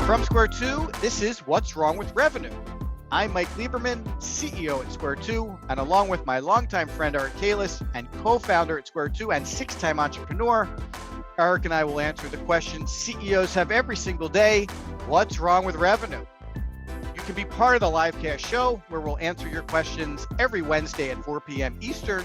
From Square 2, this is What's Wrong with Revenue. I'm Mike Lieberman, CEO at Square 2, and along with my longtime friend Eric Kalis and co-founder at Square 2 and six-time entrepreneur, Eric and I will answer the questions CEOs have every single day: what's wrong with revenue? You can be part of the live cast show where we'll answer your questions every Wednesday at 4 p.m. Eastern,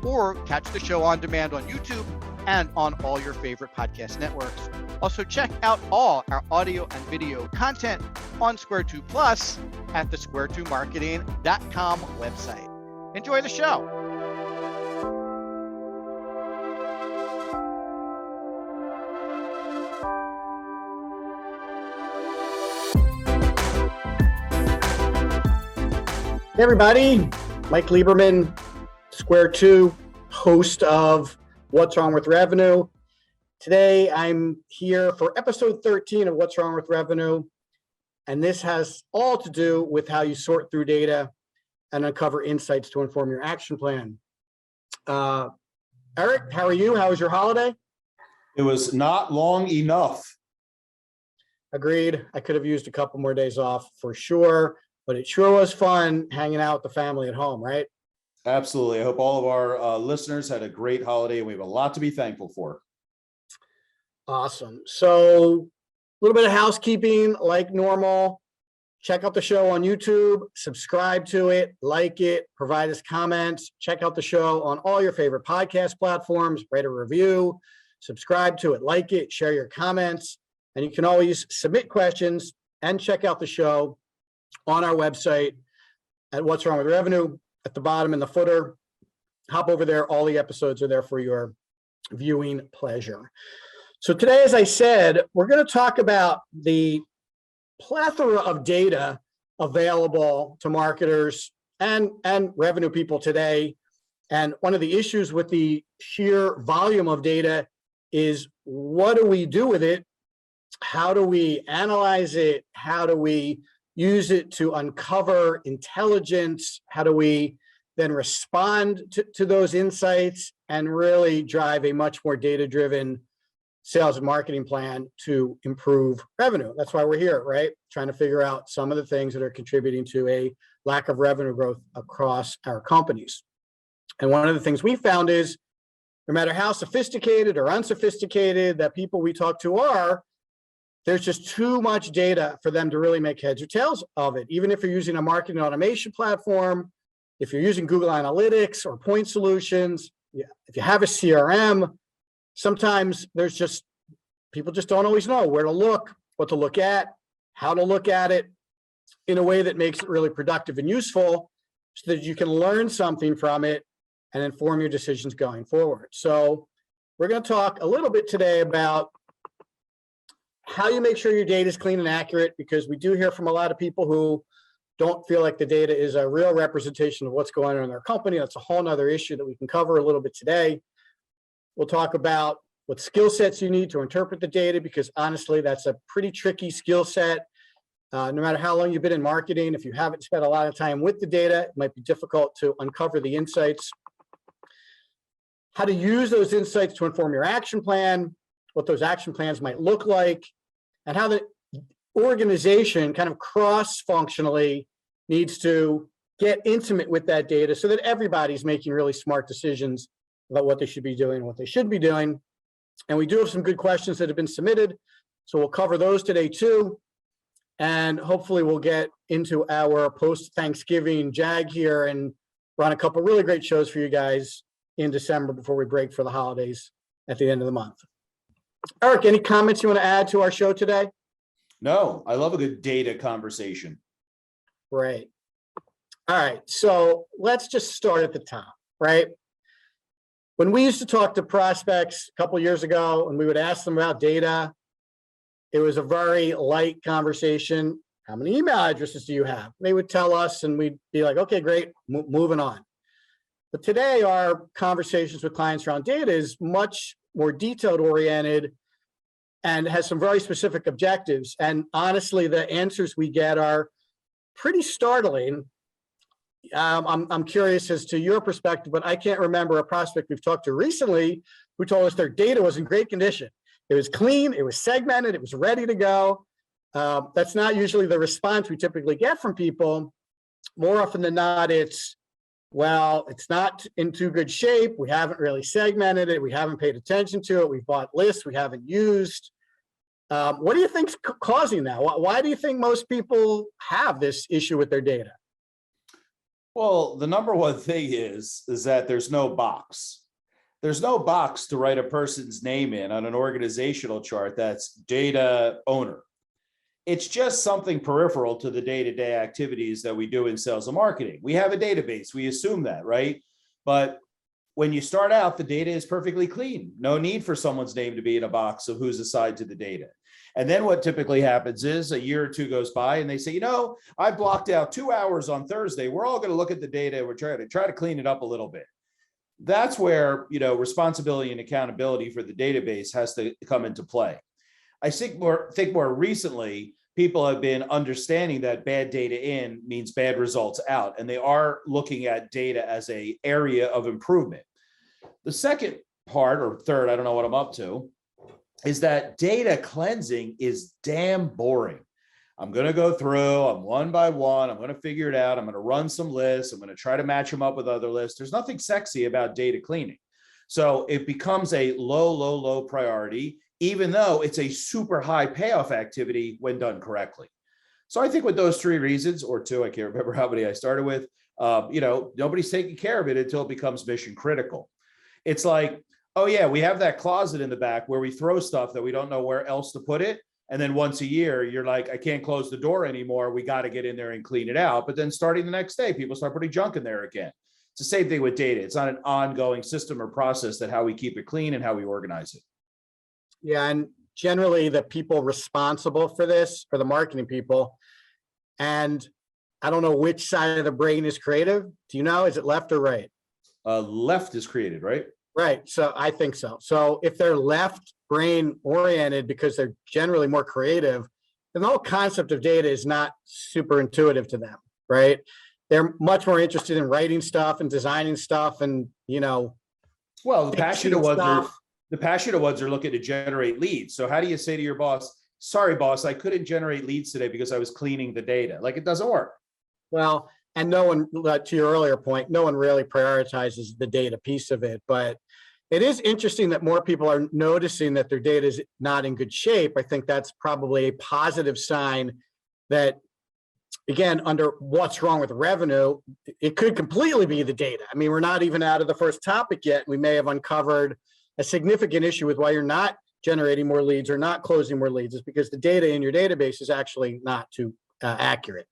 or catch the show on demand on YouTube and on all your favorite podcast networks. Also, check out all our audio and video content on Square 2 Plus at the square2marketing.com website. Enjoy the show. Hey everybody, Mike Lieberman, Square 2, host of What's Wrong with Revenue. Today I'm here for episode 13 of What's Wrong with Revenue, and this has all to do with how you sort through data and uncover insights to inform your action plan. Eric, how are you? How was your holiday? It was not long enough. Agreed. I could have used a couple more days off for sure, but it sure was fun hanging out with the family at home, right? Absolutely. I hope all of our listeners had a great holiday, and we have a lot to be thankful for. Awesome. So a little bit of housekeeping like normal. Check out the show on YouTube, subscribe to it, like it, provide us comments. Check out the show on all your favorite podcast platforms, write a review, subscribe to it, like it, share your comments. And you can always submit questions and check out the show on our website at What's Wrong with Revenue. At the bottom in the footer, hop over there. All the episodes are there for your viewing pleasure. So today, as I said, we're going to talk about the plethora of data available to marketers and revenue people today. And one of the issues with the sheer volume of data is, what do we do with it? How do we analyze it? How do we use it to uncover intelligence? How do we then respond to those insights and really drive a much more data-driven sales and marketing plan to improve revenue? That's why we're here, right? Trying to figure out some of the things that are contributing to a lack of revenue growth across our companies. And one of the things we found is, no matter how sophisticated or unsophisticated that people we talk to are, there's just too much data for them to really make heads or tails of it. Even if you're using a marketing automation platform, if you're using Google Analytics or point solutions, if you have a CRM, sometimes there's just, people just don't always know where to look, what to look at, how to look at it in a way that makes it really productive and useful so that you can learn something from it and inform your decisions going forward. So we're going to talk a little bit today about how you make sure your data is clean and accurate, because we do hear from a lot of people who don't feel like the data is a real representation of what's going on in their company. That's a whole nother issue that we can cover a little bit today. We'll talk about what skill sets you need to interpret the data, because honestly, that's a pretty tricky skill set. No matter how long you've been in marketing, if you haven't spent a lot of time with the data, it might be difficult to uncover the insights. How to use those insights to inform your action plan, what those action plans might look like, and how the organization kind of cross-functionally needs to get intimate with that data so that everybody's making really smart decisions about what they should be doing and what they should be doing. And we do have some good questions that have been submitted, so we'll cover those today too. And hopefully we'll get into our post-Thanksgiving jag here and run a couple really great shows for you guys in December before we break for the holidays at the end of the month. Eric, any comments you want to add to our show today? No, I love a good data conversation. Right. All right. So let's just start at the top, right? When we used to talk to prospects a couple of years ago and we would ask them about data, it was a very light conversation. How many email addresses do you have? They would tell us and we'd be like, okay, great, moving on. But today our conversations with clients around data is much more detailed oriented and has some very specific objectives. And honestly, the answers we get are pretty startling. I'm curious as to your perspective, but I can't remember a prospect we've talked to recently who told us their data was in great condition. It was clean, it was segmented, it was ready to go. That's not usually the response we typically get from people. More often than not, it's, well, it's not in too good shape. We haven't really segmented it. We haven't paid attention to it. We've bought lists we haven't used. What do you think's causing that? Why do you think most people have this issue with their data? Well, the number one thing is that there's no box. There's no box to write a person's name in on an organizational chart that's data owner. It's just something peripheral to the day-to-day activities that we do in sales and marketing. We have a database, we assume that, right? But when you start out, the data is perfectly clean. No need for someone's name to be in a box of who's assigned to the data. And then what typically happens is a year or two goes by and they say, I blocked out 2 hours on Thursday. We're all going to look at the data. We're try to clean it up a little bit. That's where, responsibility and accountability for the database has to come into play. I think more recently, people have been understanding that bad data in means bad results out, and they are looking at data as an area of improvement. The second part, or third, I don't know what I'm up to, is that data cleansing is damn boring. I'm going to go through, I'm one by one, I'm going to figure it out, I'm going to run some lists, I'm going to try to match them up with other lists. There's nothing sexy about data cleaning. So it becomes a low priority, even though it's a super high payoff activity when done correctly. So I think with those three reasons, or two, I can't remember how many I started with, nobody's taking care of it until it becomes mission critical. It's like, oh yeah, we have that closet in the back where we throw stuff that we don't know where else to put it. And then once a year, you're like, I can't close the door anymore. We got to get in there and clean it out. But then starting the next day, people start putting junk in there again. It's the same thing with data. It's not an ongoing system or process that how we keep it clean and how we organize it. Yeah, and generally the people responsible for this are the marketing people. And I don't know which side of the brain is creative. Do you know? Is it left or right? Left is created, right? Right. So I think so. So if they're left brain oriented because they're generally more creative, then the whole concept of data is not super intuitive to them, right? They're much more interested in writing stuff and designing stuff and, well, the passionate ones are looking to generate leads. So how do you say to your boss, sorry, boss, I couldn't generate leads today because I was cleaning the data? Like, it doesn't work. Well, and no one, to your earlier point, no one really prioritizes the data piece of it. But it is interesting that more people are noticing that their data is not in good shape. I think that's probably a positive sign that, again, under what's wrong with revenue, it could completely be the data. I mean, we're not even out of the first topic yet. We may have uncovered a significant issue with why you're not generating more leads or not closing more leads is because the data in your database is actually not too accurate.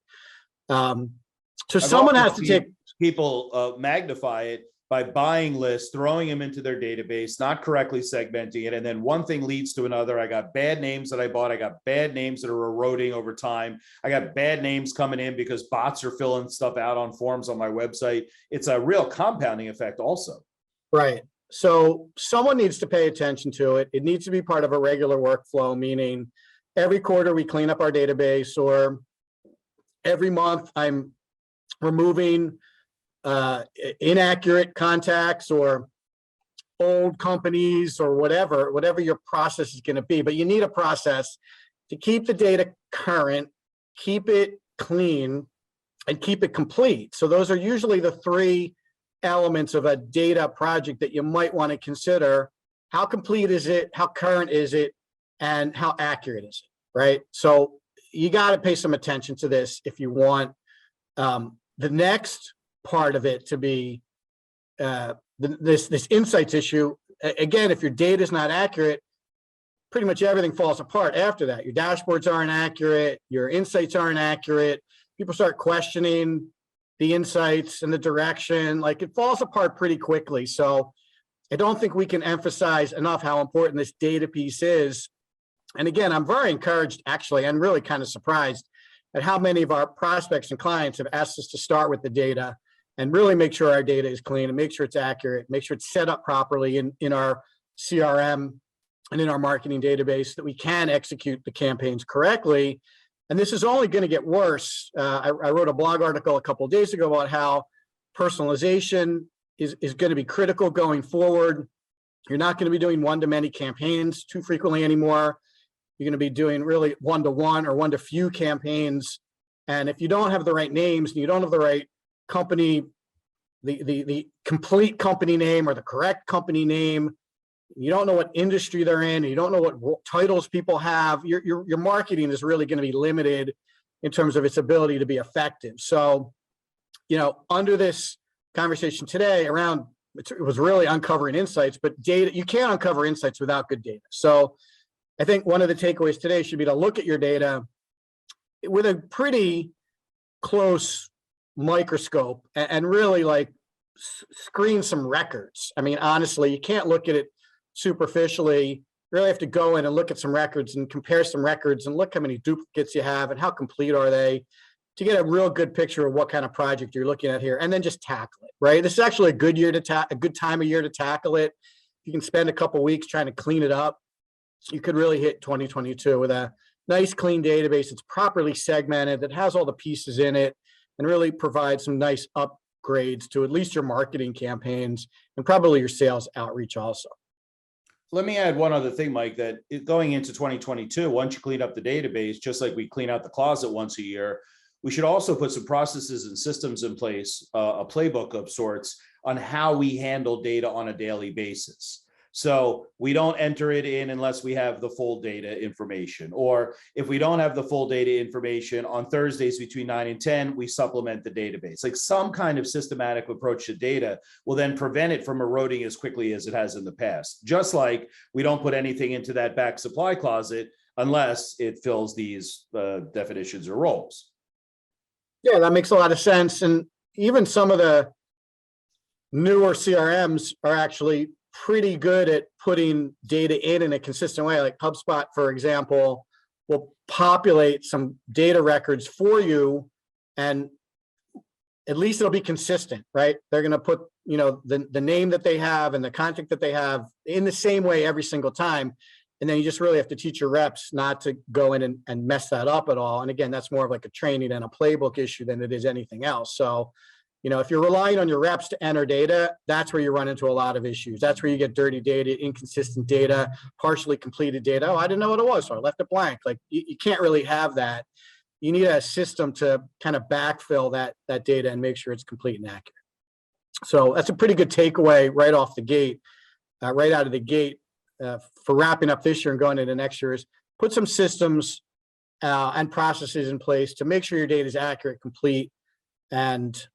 So someone has to take people magnify it by buying lists, throwing them into their database, not correctly segmenting it. And then one thing leads to another. I got bad names that I bought. I got bad names that are eroding over time. I got bad names coming in because bots are filling stuff out on forms on my website. It's a real compounding effect also. Right. So someone needs to pay attention to it. It needs to be part of a regular workflow, meaning every quarter we clean up our database, or every month I'm removing inaccurate contacts or old companies or whatever your process is going to be. But you need a process to keep the data current, keep it clean, and keep it complete. So those are usually the three elements of a data project that you might want to consider. How complete is it? How current is it? And how accurate is it? Right? So you got to pay some attention to this if you want the next part of it to be this insights issue. Again, if your data is not accurate, pretty much everything falls apart after that. Your dashboards aren't accurate, your insights aren't accurate. People start questioning the insights and the direction. Like, it falls apart pretty quickly. So I don't think we can emphasize enough how important this data piece is. And again, I'm very encouraged, actually, and really kind of surprised at how many of our prospects and clients have asked us to start with the data and really make sure our data is clean and make sure it's accurate, make sure it's set up properly in our CRM and in our marketing database, so that we can execute the campaigns correctly. And this is only going to get worse. I wrote a blog article a couple of days ago about how personalization is going to be critical going forward. You're not going to be doing one-to-many campaigns too frequently anymore. You're going to be doing really one-to-one or one-to-few campaigns. And if you don't have the right names and you don't have the right company, the complete company name or the correct company name, you don't know what industry they're in, you don't know what titles people have, your marketing is really going to be limited in terms of its ability to be effective. So, under this conversation today around, it was really uncovering insights, but data, you can't uncover insights without good data. So I think one of the takeaways today should be to look at your data with a pretty close microscope and really like screen some records. I mean, honestly, you can't look at it superficially. You really have to go in and look at some records and compare some records and look how many duplicates you have and how complete are they, to get a real good picture of what kind of project you're looking at here, and then just tackle it, right? This is actually a good time of year to tackle it. You can spend a couple weeks trying to clean it up. You could really hit 2022 with a nice clean database that's properly segmented, that has all the pieces in it, and really provide some nice upgrades to at least your marketing campaigns and probably your sales outreach also. Let me add one other thing, Mike, that going into 2022, once you clean up the database, just like we clean out the closet once a year, we should also put some processes and systems in place, a playbook of sorts on how we handle data on a daily basis. So we don't enter it in unless we have the full data information, or if we don't have the full data information on Thursdays between 9 and 10, we supplement the database. Like some kind of systematic approach to data will then prevent it from eroding as quickly as it has in the past. Just like we don't put anything into that back supply closet unless it fills these definitions or roles. Yeah, that makes a lot of sense. And even some of the newer CRMs are actually pretty good at putting data in a consistent way. Like HubSpot, for example, will populate some data records for you, and at least it'll be consistent, right? They're going to put, the name that they have and the contact that they have in the same way every single time. And then you just really have to teach your reps not to go in and mess that up at all. And again, that's more of like a training and a playbook issue than it is anything else. So, if you're relying on your reps to enter data, that's where you run into a lot of issues. That's where you get dirty data, inconsistent data, partially completed data. Oh, I didn't know what it was, so I left it blank. Like you can't really have that. You need a system to kind of backfill that data and make sure it's complete and accurate. So that's a pretty good takeaway right off the gate, right out of the gate. For wrapping up this year and going into next year, is put some systems and processes in place to make sure your data is accurate, complete, and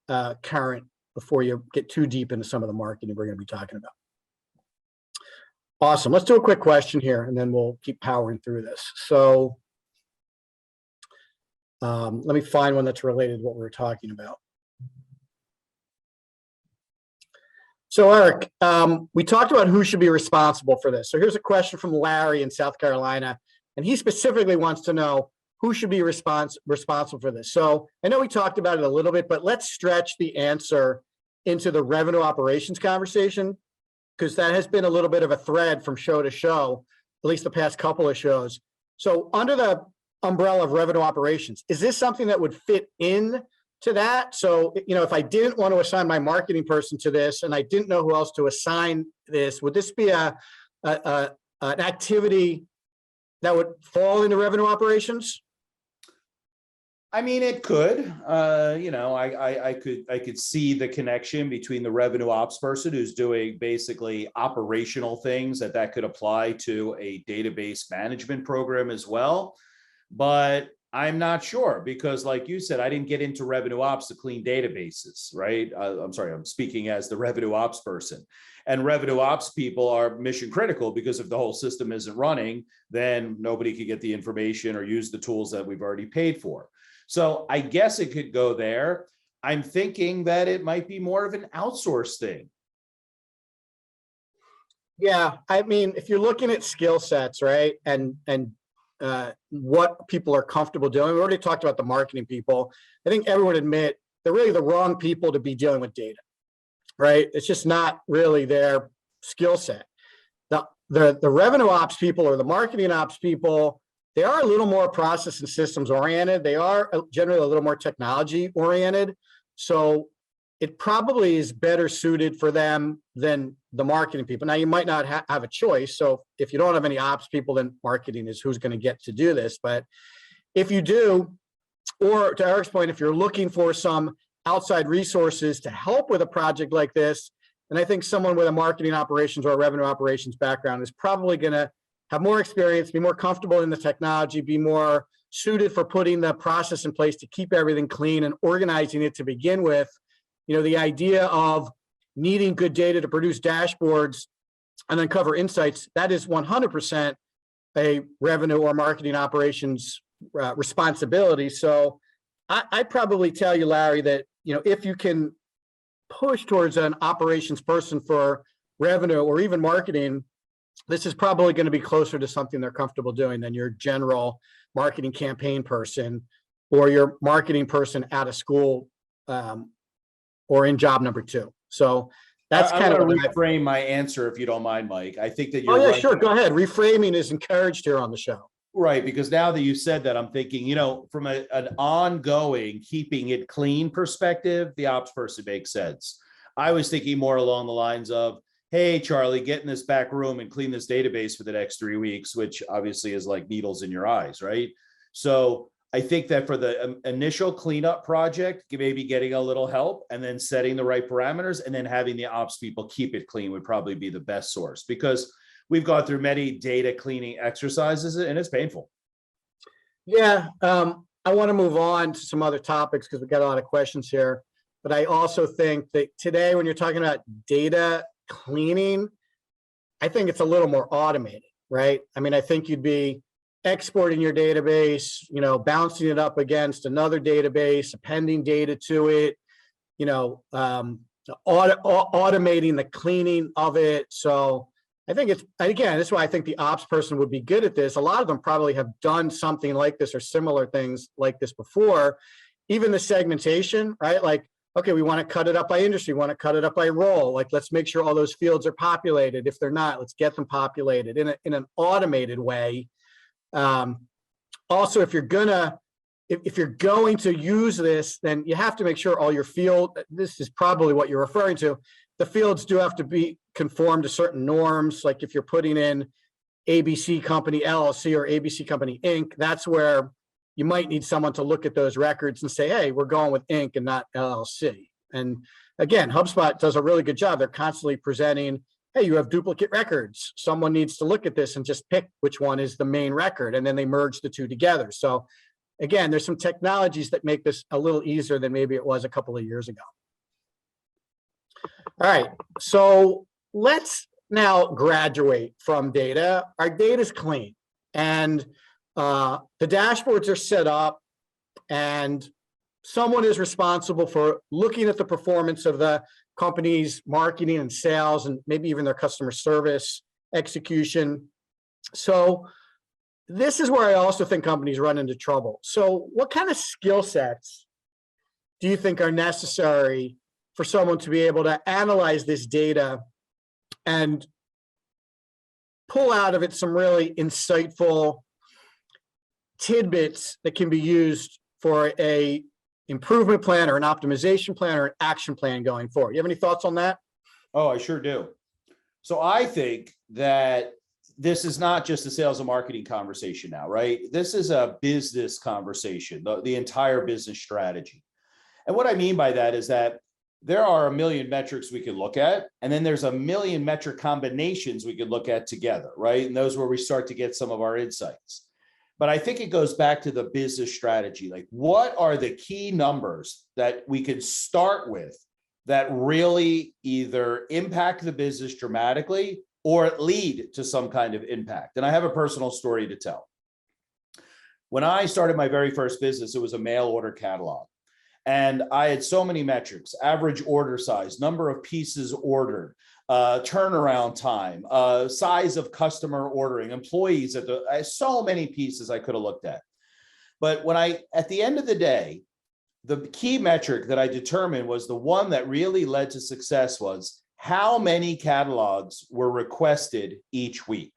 current before you get too deep into some of the marketing we're going to be talking about. Awesome. Let's do a quick question here, and then we'll keep powering through this. So let me find one that's related to what we were talking about. So Eric, we talked about who should be responsible for this. So here's a question from Larry in South Carolina, and he specifically wants to know who should be responsible for this. So I know we talked about it a little bit, but let's stretch the answer into the revenue operations conversation, because that has been a little bit of a thread from show to show, at least the past couple of shows. So under the umbrella of revenue operations, is this something that would fit in to that? So, if I didn't want to assign my marketing person to this and I didn't know who else to assign this, would this be an activity that would fall into revenue operations? I mean, it could. I could see the connection between the revenue ops person who's doing basically operational things that could apply to a database management program as well. But I'm not sure, because like you said, I didn't get into revenue ops to clean databases, right? I'm sorry, I'm speaking as the revenue ops person. And revenue ops people are mission critical, because if the whole system isn't running, then nobody could get the information or use the tools that we've already paid for. So I guess it could go there. I'm thinking that it might be more of an outsource thing. Yeah, I mean, if you're looking at skill sets, right, and what people are comfortable doing. We already talked about the marketing people. I think everyone would admit they're really the wrong people to be dealing with data, right? It's just not really their skill set. The revenue ops people or the marketing ops people, they are a little more process and systems oriented. They are generally a little more technology oriented. So it probably is better suited for them than the marketing people. Now, you might not have a choice. So if you don't have any ops people, then marketing is who's going to get to do this. But if you do, or to Eric's point, if you're looking for some outside resources to help with a project like this, then I think someone with a marketing operations or a revenue operations background is probably going to have more experience, be more comfortable in the technology, be more suited for putting the process in place to keep everything clean and organizing it to begin with. You know, the idea of needing good data to produce dashboards and then cover insights, that is 100% a revenue or marketing operations responsibility. So I'd probably tell you, Larry, that, you know, if you can push towards an operations person for revenue or even marketing, this is probably going to be closer to something they're comfortable doing than your general marketing campaign person or your marketing person out of school or in job number 2. So that's kind of what I reframe my answer, if you don't mind, Mike. I think that you're right. right. Sure. Go ahead. Reframing is encouraged here on the show. Right, because now that you said that, I'm thinking, you know, from an ongoing keeping it clean perspective, the ops person makes sense. I was thinking more along the lines of, hey, Charlie, get in this back room and clean this database for the next 3 weeks, which obviously is like needles in your eyes, right? So I think that for the initial cleanup project, maybe getting a little help and then setting the right parameters and then having the ops people keep it clean would probably be the best source, because we've gone through many data cleaning exercises and it's painful. Yeah. I want to move on to some other topics because we've got a lot of questions here. But I also think that today, when you're talking about data cleaning, I think it's a little more automated, right? I mean, I think you'd be exporting your database, you know, bouncing it up against another database, appending data to it, you know, automating the cleaning of it. So I think it's, again, that's why I think the ops person would be good at this. A lot of them probably have done something like this or similar things like this before. Even the segmentation, right? Like, okay, we want to cut it up by industry, we want to cut it up by role. Like, let's make sure all those fields are populated. If they're not, let's get them populated in an automated way. Also, if you're going to use this, then you have to make sure all your field, this is probably what you're referring to, the fields do have to be conform to certain norms. Like if you're putting in ABC Company LLC or ABC Company Inc., that's where you might need someone to look at those records and say, hey, we're going with Inc. and not LLC. And again, HubSpot does a really good job. They're constantly presenting, hey, you have duplicate records. Someone needs to look at this and just pick which one is the main record. And then they merge the two together. So again, there's some technologies that make this a little easier than maybe it was a couple of years ago. All right, so let's now graduate from data. Our data is clean and the dashboards are set up and someone is responsible for looking at the performance of the company's marketing and sales and maybe even their customer service execution. So this is where I also think companies run into trouble. So what kind of skill sets do you think are necessary for someone to be able to analyze this data and pull out of it some really insightful tidbits that can be used for a improvement plan or an optimization plan or an action plan going forward? You have any thoughts on that? Oh, I sure do. So I think that this is not just a sales and marketing conversation now, right? This is a business conversation, the entire business strategy. And what I mean by that is that there are a million metrics we could look at, and then there's a million metric combinations we could look at together, right? And those are where we start to get some of our insights. But I think it goes back to the business strategy. Like, what are the key numbers that we could start with that really either impact the business dramatically or lead to some kind of impact? And I have a personal story to tell. When I started my very first business, it was a mail order catalog. And I had so many metrics: average order size, number of pieces ordered, turnaround time, size of customer ordering, employees so many pieces I could have looked at. But at the end of the day, the key metric that I determined was the one that really led to success was how many catalogs were requested each week.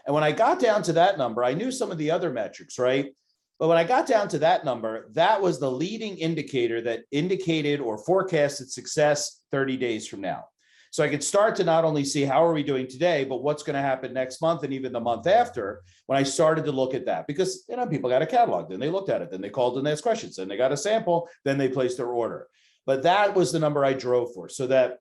And when I got down to that number, I knew some of the other metrics, right? But when I got down to that number, that was the leading indicator that indicated or forecasted success 30 days from now. So I could start to not only see how are we doing today, but what's going to happen next month and even the month after, when I started to look at that. Because, people got a catalog, then they looked at it, then they called and asked questions, then they got a sample, then they placed their order. But that was the number I drove for, so that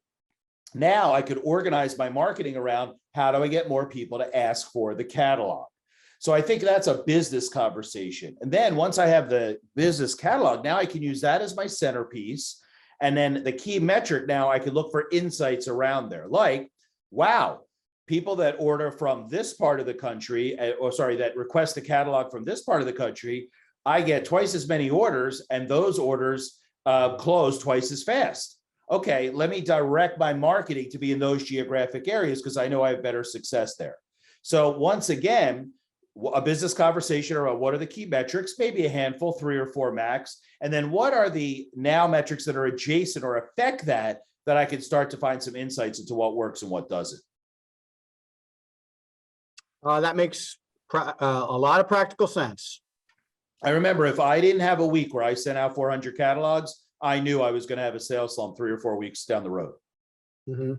now I could organize my marketing around how do I get more people to ask for the catalog. So I think that's a business conversation. And then once I have the business catalog, now I can use that as my centerpiece. And then the key metric, now I could look for insights around there, like, wow, people that order from this part of the country, that request a catalog from this part of the country, I get twice as many orders, and those orders close twice as fast. Okay, let me direct my marketing to be in those geographic areas because I know I have better success there. So once again, a business conversation around what are the key metrics, maybe a handful, 3 or 4 max. And then what are the now metrics that are adjacent or affect that I can start to find some insights into what works and what doesn't. That makes a lot of practical sense. I remember if I didn't have a week where I sent out 400 catalogs, I knew I was going to have a sales slump 3 or 4 weeks down the road. Mm-hmm.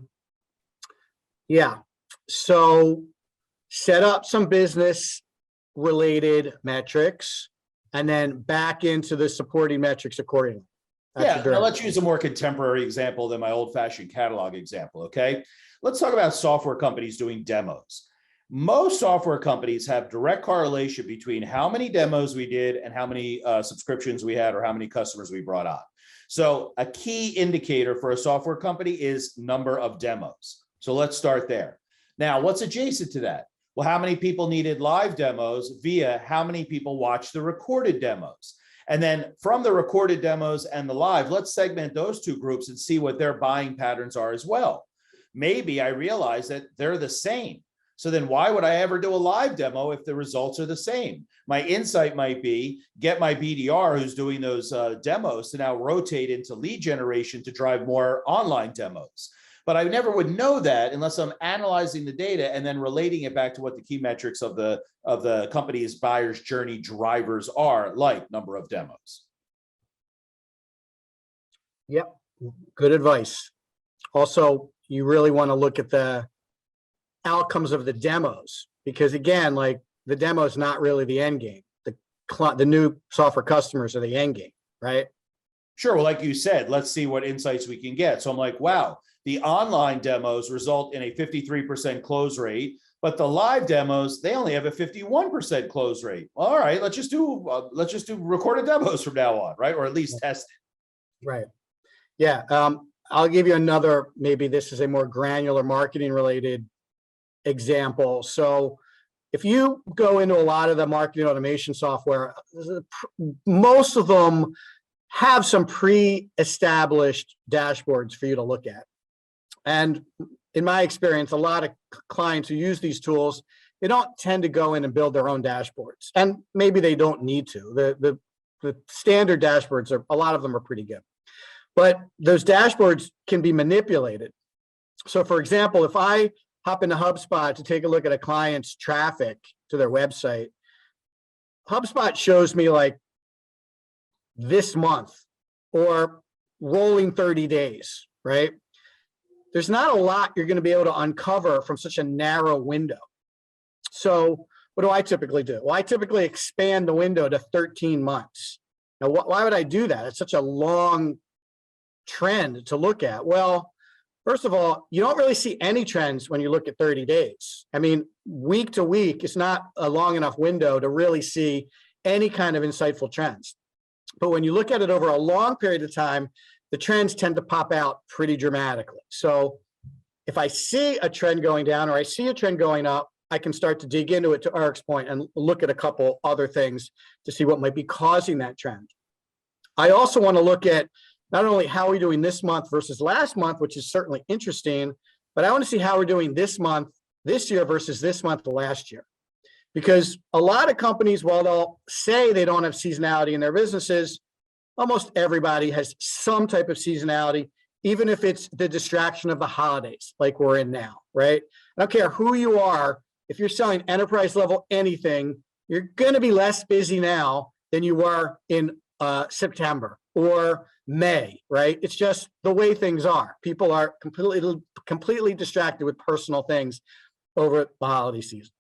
Yeah. So set up some business related metrics and then back into the supporting metrics accordingly. Now let's use a more contemporary example than my old-fashioned catalog example, okay? Let's talk about software companies doing demos. Most software companies have direct correlation between how many demos we did and how many subscriptions we had or how many customers we brought on. So a key indicator for a software company is number of demos. So let's start there. Now, what's adjacent to that? Well, how many people needed live demos via how many people watched the recorded demos? And then from the recorded demos and the live, let's segment those two groups and see what their buying patterns are as well. Maybe I realize that they're the same. So then why would I ever do a live demo if the results are the same? My insight might be get my BDR who's doing those demos to now rotate into lead generation to drive more online demos. But I never would know that unless I'm analyzing the data and then relating it back to what the key metrics of the company's buyer's journey drivers are, like number of demos. Yep, good advice. Also, you really want to look at the outcomes of the demos, because again, like the demo is not really the end game. The new software customers are the end game, right? Sure. Well, like you said, let's see what insights we can get. So I'm like, wow, the online demos result in a 53% close rate, but the live demos, they only have a 51% close rate. All right, let's just do recorded demos from now on, right? Or at least test it. Right. Yeah. I'll give you another, maybe this is a more granular marketing related example. So if you go into a lot of the marketing automation software, most of them have some pre-established dashboards for you to look at. And in my experience, a lot of clients who use these tools, they don't tend to go in and build their own dashboards. And maybe they don't need to. The standard dashboards, a lot of them are pretty good. But those dashboards can be manipulated. So for example, if I hop into HubSpot to take a look at a client's traffic to their website, HubSpot shows me like this month or rolling 30 days, right? There's not a lot you're going to be able to uncover from such a narrow window. So what do I typically do? Well, I typically expand the window to 13 months. Now, why would I do that? It's such a long trend to look at. Well, first of all, you don't really see any trends when you look at 30 days. I mean, week to week is not a long enough window to really see any kind of insightful trends. But when you look at it over a long period of time, the trends tend to pop out pretty dramatically. So if I see a trend going down or I see a trend going up, I can start to dig into it, to Eric's point, and look at a couple other things to see what might be causing that trend. I also want to look at not only how we're doing this month versus last month, which is certainly interesting, but I want to see how we're doing this month, this year versus this month last year. Because a lot of companies, while they'll say they don't have seasonality in their businesses, almost everybody has some type of seasonality, even if it's the distraction of the holidays like we're in now, right? I don't care who you are. If you're selling enterprise level anything, you're going to be less busy now than you were in September or May, right? It's just the way things are. People are completely distracted with personal things over the holiday season.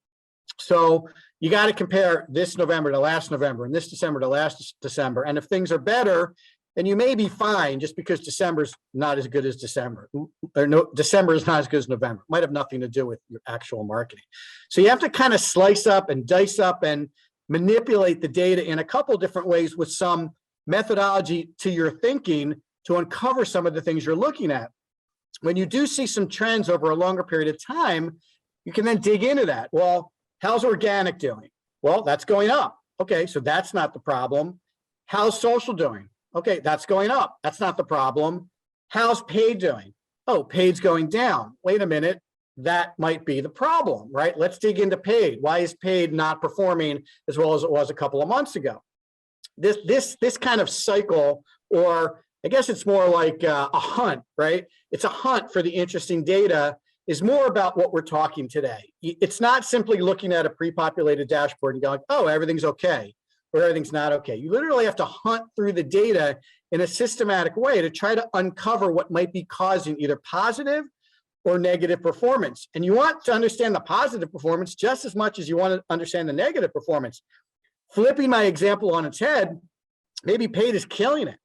So you got to compare this November to last November and this December to last December. And if things are better, then you may be fine just because December's not as good as December. Or no, December is not as good as November. It might have nothing to do with your actual marketing. So you have to kind of slice up and dice up and manipulate the data in a couple different ways with some methodology to your thinking to uncover some of the things you're looking at. When you do see some trends over a longer period of time, you can then dig into that. Well, how's organic doing? Well, that's going up. Okay, so that's not the problem. How's social doing? Okay, that's going up. That's not the problem. How's paid doing? Oh, paid's going down. Wait a minute. That might be the problem, right? Let's dig into paid. Why is paid not performing as well as it was a couple of months ago? This kind of cycle, or I guess it's more like a hunt, right? It's a hunt for the interesting data, is more about what we're talking today. It's not simply looking at a pre-populated dashboard and going, oh, everything's okay, or everything's not okay. You literally have to hunt through the data in a systematic way to try to uncover what might be causing either positive or negative performance. And you want to understand the positive performance just as much as you want to understand the negative performance. Flipping my example on its head, maybe paid is killing it.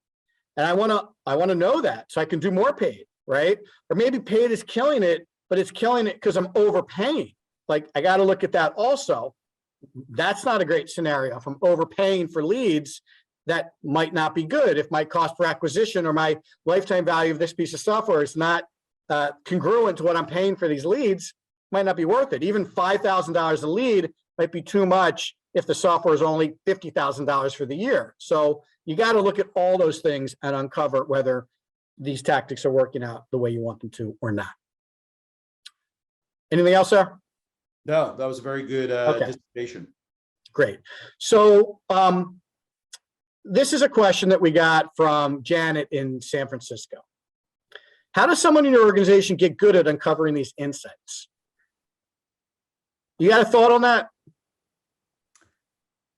And I want to know that so I can do more paid, right? Or maybe paid is killing it, but it's killing it because I'm overpaying. Like, I got to look at that also. That's not a great scenario. If I'm overpaying for leads, that might not be good. If my cost per acquisition or my lifetime value of this piece of software is not congruent to what I'm paying for these leads, might not be worth it. Even $5,000 a lead might be too much if the software is only $50,000 for the year. So you got to look at all those things and uncover whether these tactics are working out the way you want them to or not. Anything else, sir? No, that was a very good dissertation. Great. So this is a question that we got from Janet in San Francisco. How does someone in your organization get good at uncovering these insights? You got a thought on that?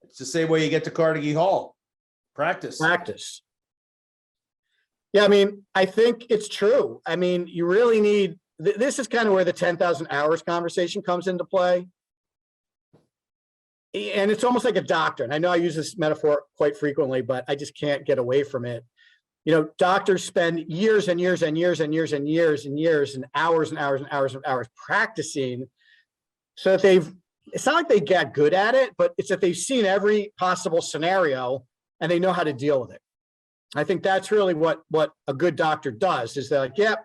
It's the same way you get to Carnegie Hall. Practice. Practice. Yeah, I mean, I think it's true. I mean, you really need, this is kind of where the 10,000 hours conversation comes into play. And it's almost like a doctor. And I know I use this metaphor quite frequently, but I just can't get away from it. You know, doctors spend years and years and years and years and years and years and hours and hours and hours and hours practicing so that it's not like they get good at it, but it's that they've seen every possible scenario and they know how to deal with it. I think that's really what a good doctor does, is they're like, yep,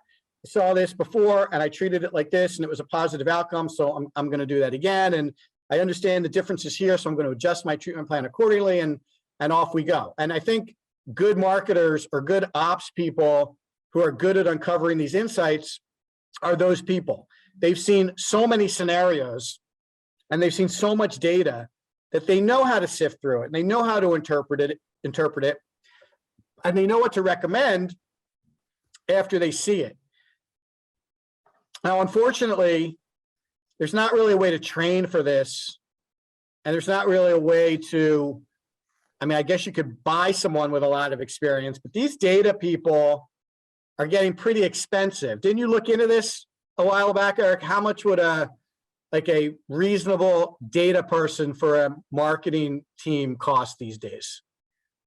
I saw this before and I treated it like this and it was a positive outcome. So I'm going to do that again. And I understand the differences here. So I'm going to adjust my treatment plan accordingly, and off we go. And I think good marketers or good ops people who are good at uncovering these insights are those people. They've seen so many scenarios and they've seen so much data that they know how to sift through it and they know how to interpret it, and they know what to recommend after they see it. Now, unfortunately, there's not really a way to train for this, and there's not really a way to, I mean, I guess you could buy someone with a lot of experience, but these data people are getting pretty expensive. Didn't you look into this a while back, Eric? How much would a reasonable data person for a marketing team cost these days?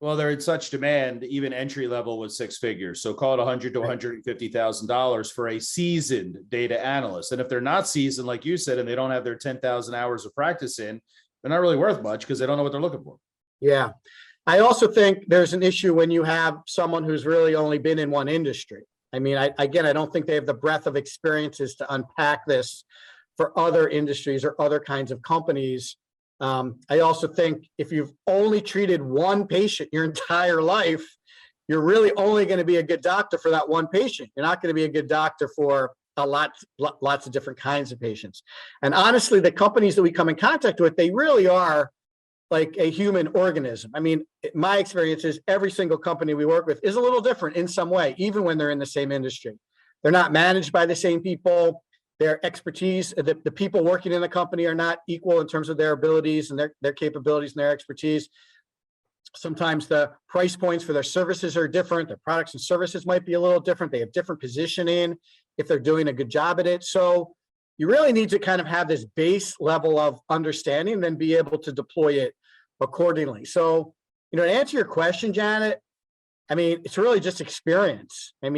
Well, they're in such demand, even entry level was six figures. So call it $100,000 to $150,000 for a seasoned data analyst. And if they're not seasoned, like you said, and they don't have their 10,000 hours of practice in, they're not really worth much because they don't know what they're looking for. Yeah. I also think there's an issue when you have someone who's really only been in one industry. I mean, I don't think they have the breadth of experiences to unpack this for other industries or other kinds of companies. I also think if you've only treated one patient your entire life, you're really only going to be a good doctor for that one patient. You're not going to be a good doctor for lots of different kinds of patients. And honestly, the companies that we come in contact with, they really are like a human organism. I mean, my experience is every single company we work with is a little different in some way, even when they're in the same industry. They're not managed by the same people. Their expertise, the people working in the company are not equal in terms of their abilities and their capabilities and their expertise. Sometimes the price points for their services are different. Their products and services might be a little different. They have different positioning if they're doing a good job at it. So you really need to kind of have this base level of understanding and then be able to deploy it accordingly. So, to answer your question, Janet, I mean, it's really just experience. I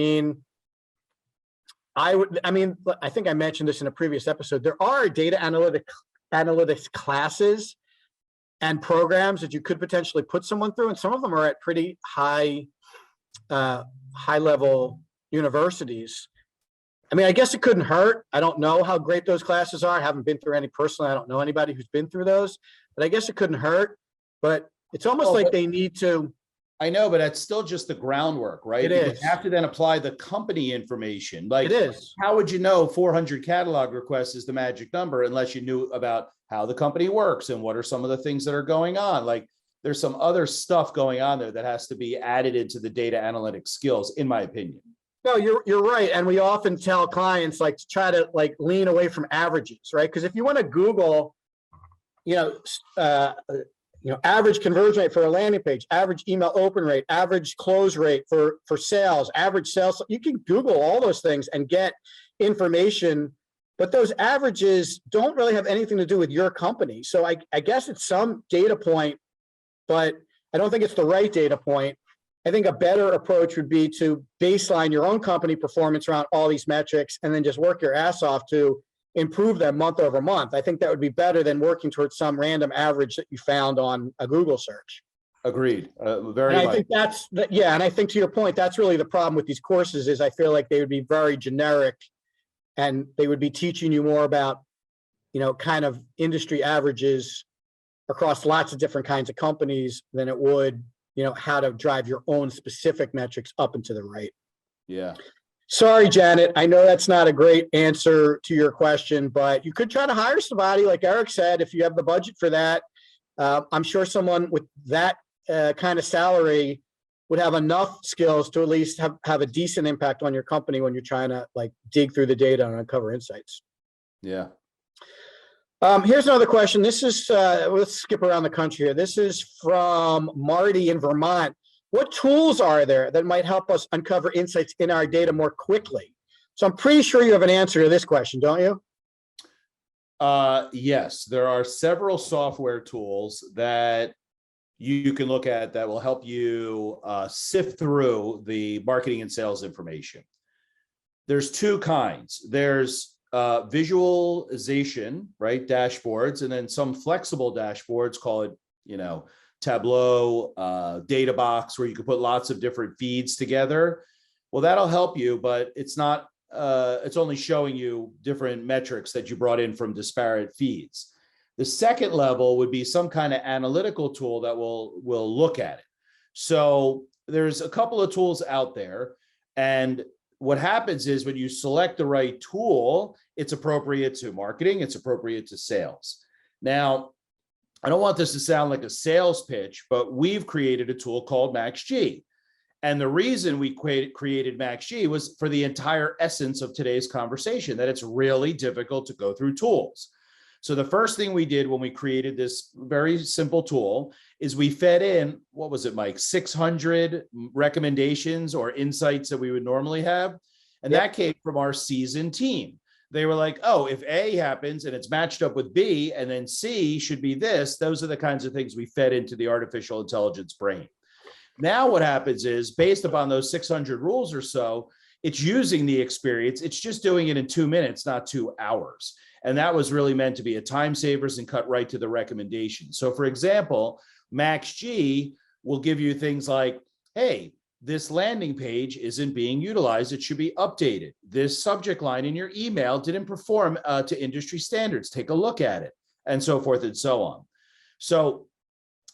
think I mentioned this in a previous episode. There are data analytics classes and programs that you could potentially put someone through, and some of them are at pretty high level universities. I mean, I guess it couldn't hurt. I don't know how great those classes are. I haven't been through any personally. I don't know anybody who's been through those, but I guess it couldn't hurt. But it's almost like they need to. I know, but that's still just the groundwork, right? It is. You have to then apply the company information. Like, it is. How would you know 400 catalog requests is the magic number unless you knew about how the company works and what are some of the things that are going on? Like, there's some other stuff going on there that has to be added into the data analytics skills, in my opinion. No, you're right. And we often tell clients to try to lean away from averages, right? Because if you want to Google, average conversion rate for a landing page, average email open rate, average close rate for sales, average sales, you can Google all those things and get information, but those averages don't really have anything to do with your company. So I guess it's some data point, but I don't think it's the right data point. I think a better approach would be to baseline your own company performance around all these metrics and then just work your ass off to improve them month over month. I think that would be better than working towards some random average that you found on a Google search. Agreed. Very. And I think and I think to your point, that's really the problem with these courses is I feel like they would be very generic and they would be teaching you more about, kind of industry averages across lots of different kinds of companies than it would, how to drive your own specific metrics up and to the right. Yeah. Sorry, Janet. I know that's not a great answer to your question, but you could try to hire somebody, like Eric said, if you have the budget for that. I'm sure someone with that kind of salary would have enough skills to at least have a decent impact on your company when you're trying to dig through the data and uncover insights. Yeah. Here's another question. This is, let's skip around the country here. This is from Marty in Vermont. What tools are there that might help us uncover insights in our data more quickly? So I'm pretty sure you have an answer to this question, don't you? Yes, there are several software tools that you can look at that will help you sift through the marketing and sales information. There's two kinds. There's visualization, right? Dashboards, and then some flexible dashboards, call it, Tableau, data box, where you can put lots of different feeds together. Well, that'll help you, but it's not, it's only showing you different metrics that you brought in from disparate feeds. The second level would be some kind of analytical tool that will look at it. So there's a couple of tools out there, and what happens is when you select the right tool, it's appropriate to marketing, it's appropriate to sales. Now, I don't want this to sound like a sales pitch, but we've created a tool called MaxG. And the reason we created MaxG was for the entire essence of today's conversation, that it's really difficult to go through tools. So the first thing we did when we created this very simple tool is we fed in, what was it, Mike, 600 recommendations or insights that we would normally have. And that came from our seasoned team. They were like, oh, if A happens and it's matched up with B and then C should be this, those are the kinds of things we fed into the artificial intelligence brain. Now what happens is, based upon those 600 rules or so, it's using the experience. It's just doing it in 2 minutes, not 2 hours. And that was really meant to be a time savers and cut right to the recommendation. So for example, MaxG will give you things like, hey, this landing page isn't being utilized. It should be updated. This subject line in your email didn't perform to industry standards. Take a look at it, and so forth and so on. So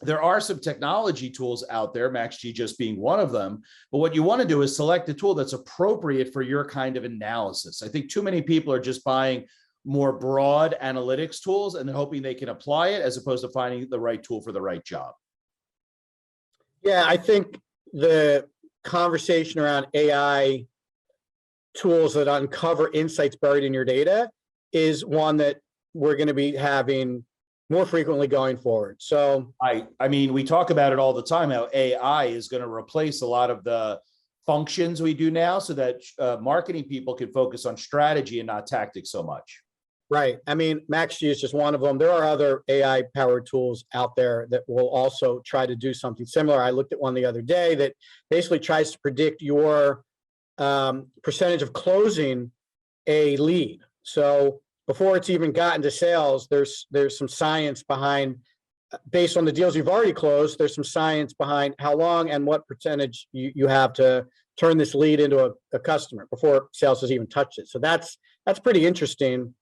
there are some technology tools out there, MaxG just being one of them. But what you want to do is select a tool that's appropriate for your kind of analysis. I think too many people are just buying more broad analytics tools and hoping they can apply it, as opposed to finding the right tool for the right job. Yeah, I think the conversation around AI tools that uncover insights buried in your data is one that we're going to be having more frequently going forward. So I mean, we talk about it all the time, how AI is going to replace a lot of the functions we do now so that marketing people can focus on strategy and not tactics so much. right. I mean, MaxG is just one of them. There are other AI powered tools out there that will also try to do something similar. I looked at one the other day that basically tries to predict your percentage of closing a lead. So before it's even gotten to sales, there's some science behind, based on the deals you've already closed, there's some science behind how long and what percentage you have to turn this lead into a customer before sales has even touched it. So that's pretty interesting.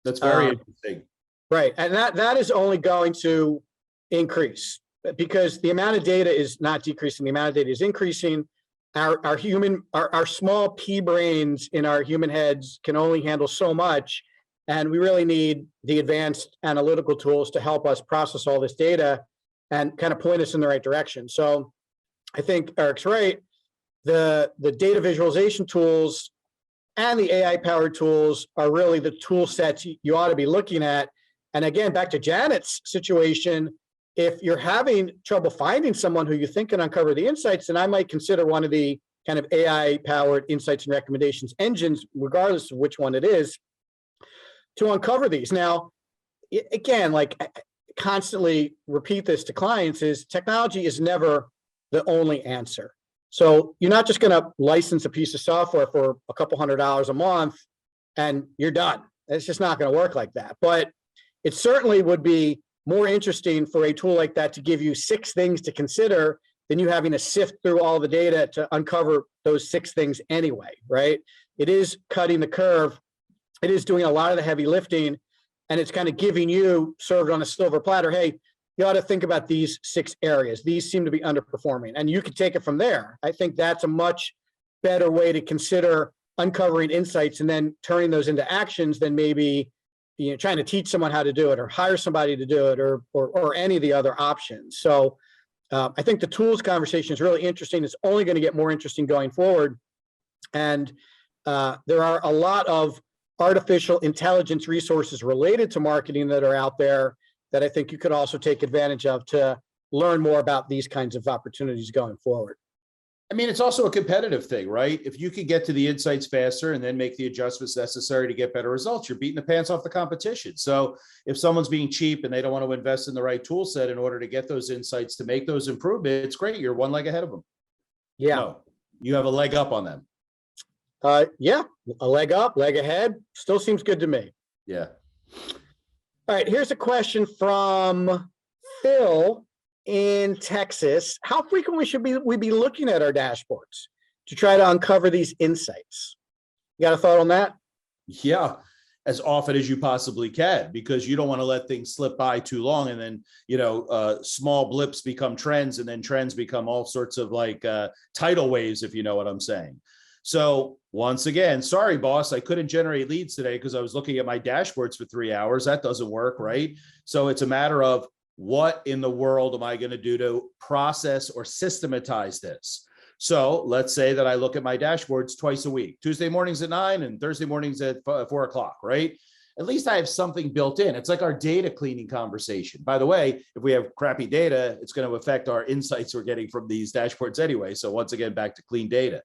That's very interesting. Right. And that is only going to increase because the amount of data is not decreasing. The amount of data is increasing. Our small pea brains in our human heads can only handle so much. And we really need the advanced analytical tools to help us process all this data and kind of point us in the right direction. So I think Eric's right. The data visualization tools and the AI powered tools are really the tool sets you ought to be looking at. And again, back to Janet's situation, if you're having trouble finding someone who you think can uncover the insights, then I might consider one of the kind of AI powered insights and recommendations engines, regardless of which one it is, to uncover these. Now, again, like I constantly repeat this to clients, is technology is never the only answer. So you're not just going to license a piece of software for a couple $100 a month and you're done. It's just not going to work like that. But it certainly would be more interesting for a tool like that to give you 6 things to consider than you having to sift through all the data to uncover those 6 things anyway, right? It is cutting the curve. It is doing a lot of the heavy lifting, and it's kind of giving you, served on a silver platter, hey, you ought to think about these 6 areas. These seem to be underperforming, and you can take it from there. I think that's a much better way to consider uncovering insights and then turning those into actions than maybe trying to teach someone how to do it or hire somebody to do it or any of the other options. So I think the tools conversation is really interesting. It's only going to get more interesting going forward. And there are a lot of artificial intelligence resources related to marketing that are out there that I think you could also take advantage of to learn more about these kinds of opportunities going forward. I mean, it's also a competitive thing, right? If you could get to the insights faster and then make the adjustments necessary to get better results, you're beating the pants off the competition. So if someone's being cheap and they don't want to invest in the right tool set in order to get those insights to make those improvements, it's great. You're one leg ahead of them. Yeah. No, you have a leg up on them. Yeah, a leg up, leg ahead. Still seems good to me. Yeah. All right, here's a question from Phil in Texas. How frequently should we be looking at our dashboards to try to uncover these insights? You got a thought on that? Yeah, as often as you possibly can, because you don't want to let things slip by too long. And then, small blips become trends, and then trends become all sorts of like tidal waves, if you know what I'm saying. So once again, sorry, boss, I couldn't generate leads today because I was looking at my dashboards for 3 hours. That doesn't work, right? So it's a matter of what in the world am I going to do to process or systematize this? So let's say that I look at my dashboards twice a week, Tuesday mornings at 9 and Thursday mornings at 4 o'clock, right? At least I have something built in. It's like our data cleaning conversation. By the way, if we have crappy data, it's going to affect our insights we're getting from these dashboards anyway. So once again, back to clean data.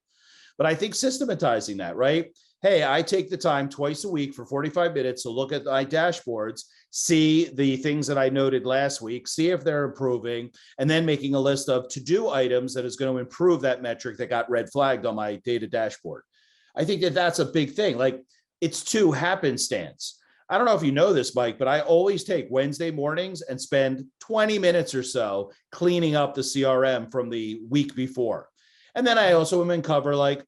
But I think systematizing that, right? Hey, I take the time twice a week for 45 minutes to look at my dashboards, see the things that I noted last week, see if they're improving, and then making a list of to-do items that is going to improve that metric that got red flagged on my data dashboard. I think that that's a big thing. Like, it's too happenstance. I don't know if you know this, Mike, but I always take Wednesday mornings and spend 20 minutes or so cleaning up the CRM from the week before. And then I also am in cover like,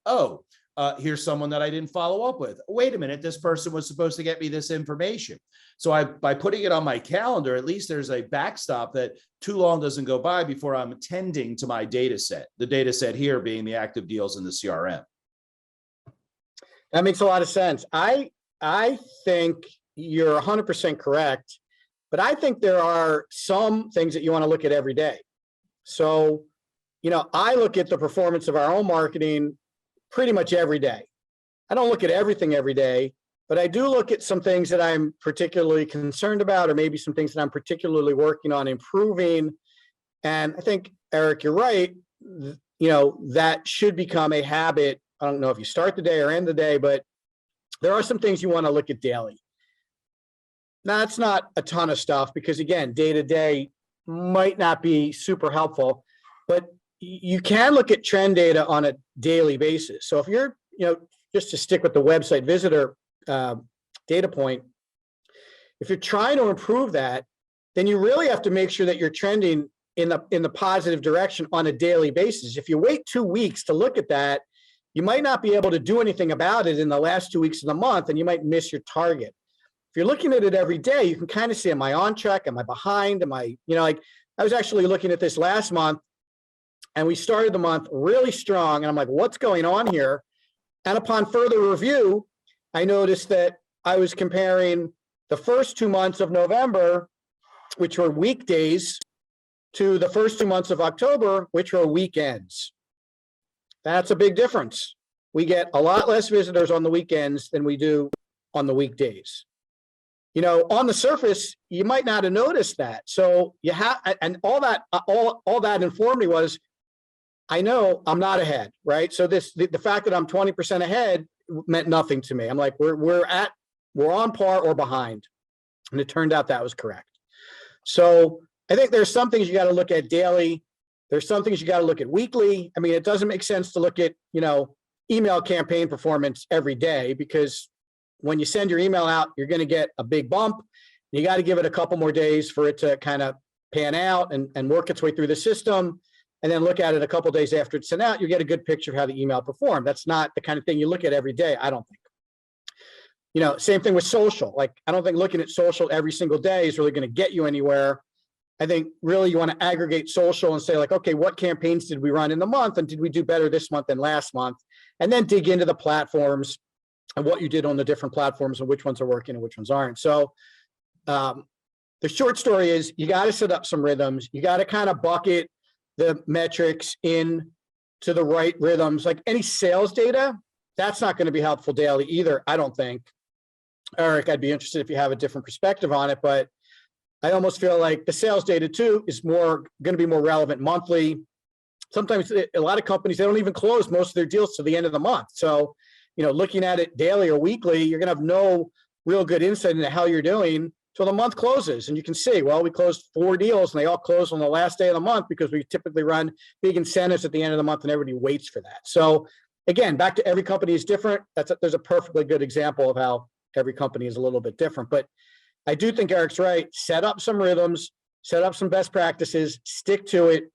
here's someone that I didn't follow up with. Wait a minute, this person was supposed to get me this information. So by putting it on my calendar, at least there's a backstop that too long doesn't go by before I'm tending to my data set. The data set here being the active deals in the CRM. That makes a lot of sense. I think you're 100% correct, but I think there are some things that you want to look at every day. So, I look at the performance of our own marketing pretty much every day. I don't look at everything every day, but I do look at some things that I'm particularly concerned about, or maybe some things that I'm particularly working on improving. And I think, Eric, you're right. That should become a habit. I don't know if you start the day or end the day, but there are some things you want to look at daily. Now, that's not a ton of stuff because, again, day to day might not be super helpful, but you can look at trend data on a daily basis. So if you're, just to stick with the website visitor data point, if you're trying to improve that, then you really have to make sure that you're trending in the positive direction on a daily basis. If you wait 2 weeks to look at that, you might not be able to do anything about it in the last 2 weeks of the month, and you might miss your target. If you're looking at it every day, you can kind of see, am I on track? Am I behind? Am I, I was actually looking at this last month, and we started the month really strong, and I'm like, what's going on here? And upon further review, I noticed that I was comparing the first 2 months of November, which were weekdays, to the first 2 months of October, which were weekends. That's a big difference. We get a lot less visitors on the weekends than we do on the weekdays. On the surface, you might not have noticed that. So you have, and all that informed me was, I know I'm not ahead, right? So the fact that I'm 20% ahead meant nothing to me. I'm like, we're on par or behind. And it turned out that was correct. So I think there's some things you got to look at daily. There's some things you got to look at weekly. I mean, it doesn't make sense to look at, email campaign performance every day, because when you send your email out, you're going to get a big bump. You got to give it a couple more days for it to kind of pan out and work its way through the system. And then look at it a couple of days after it's sent out, you get a good picture of how the email performed. That's not the kind of thing you look at every day, I don't think. Same thing with social. Like, I don't think looking at social every single day is really going to get you anywhere. I think really you want to aggregate social and say, like, okay, what campaigns did we run in the month, and did we do better this month than last month? And then dig into the platforms and what you did on the different platforms and which ones are working and which ones aren't. So the short story is, you got to set up some rhythms. You got to kind of bucket the metrics in to the right rhythms. Like any sales data, that's not going to be helpful daily either, I don't think. Eric, I'd be interested if you have a different perspective on it, but I almost feel like the sales data too is going to be more relevant monthly. Sometimes a lot of companies, they don't even close most of their deals to the end of the month. So, looking at it daily or weekly, you're going to have no real good insight into how you're doing till the month closes. And you can see, well, we closed 4 deals and they all close on the last day of the month, because we typically run big incentives at the end of the month and everybody waits for that. So again, back to every company is different. There's a perfectly good example of how every company is a little bit different. But I do think Eric's right. Set up some rhythms, set up some best practices, stick to it.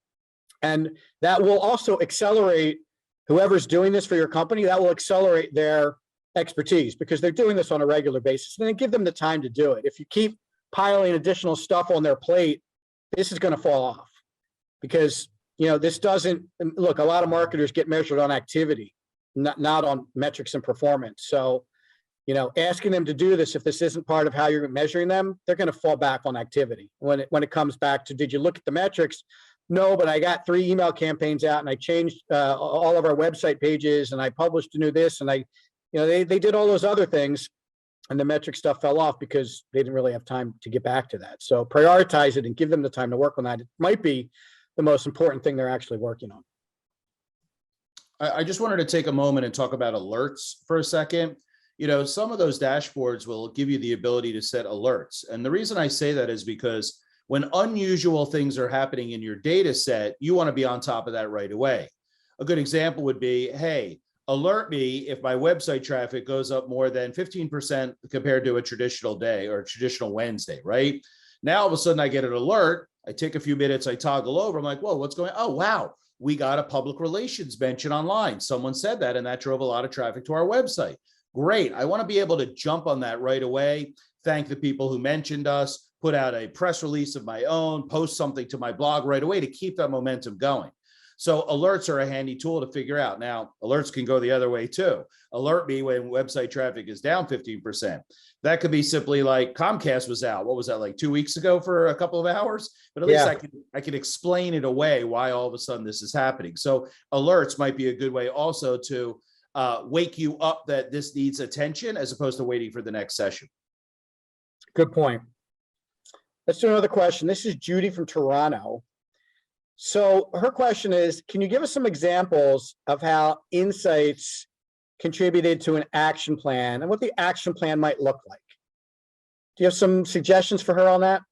And that will also accelerate whoever's doing this for your company. That will accelerate their expertise, because they're doing this on a regular basis, and then give them the time to do it. If you keep piling additional stuff on their plate, this is going to fall off, because this doesn't look, a lot of marketers get measured on activity, not on metrics and performance. So asking them to do this, if this isn't part of how you're measuring them, they're going to fall back on activity. When it comes back to, did you look at the metrics? No, but I got 3 email campaigns out, and I changed all of our website pages, and I published a new this, and they did all those other things, and the metric stuff fell off because they didn't really have time to get back to that. So prioritize it and give them the time to work on that. It might be the most important thing they're actually working on. I just wanted to take a moment and talk about alerts for a second. Some of those dashboards will give you the ability to set alerts. And the reason I say that is because when unusual things are happening in your data set, you want to be on top of that right away. A good example would be, hey, alert me if my website traffic goes up more than 15% compared to a traditional day or a traditional Wednesday, right? Now, all of a sudden I get an alert. I take a few minutes, I toggle over. I'm like, whoa, what's going on? Oh, wow. We got a public relations mention online. Someone said that, and that drove a lot of traffic to our website. Great. I want to be able to jump on that right away. Thank the people who mentioned us, put out a press release of my own, post something to my blog right away to keep that momentum going. So alerts are a handy tool to figure out. Now, alerts can go the other way too. Alert me when website traffic is down 15%. That could be simply like Comcast was out. What was that, like 2 weeks ago for a couple of hours? But at least I can explain it away why all of a sudden this is happening. So alerts might be a good way also to wake you up that this needs attention as opposed to waiting for the next session. Good point. Let's do another question. This is Judy from Toronto. So her question is, can you give us some examples of how insights contributed to an action plan and what the action plan might look like? Do you have some suggestions for her on that?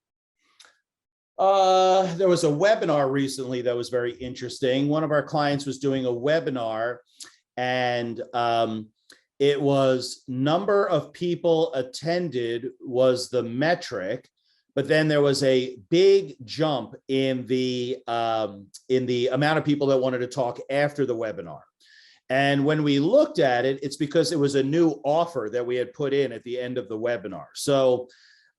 There was a webinar recently that was very interesting. One of our clients was doing a webinar, and it was number of people attended was the metric, but then there was a big jump in the amount of people that wanted to talk after the webinar. And when we looked at it, it's because it was a new offer that we had put in at the end of the webinar. So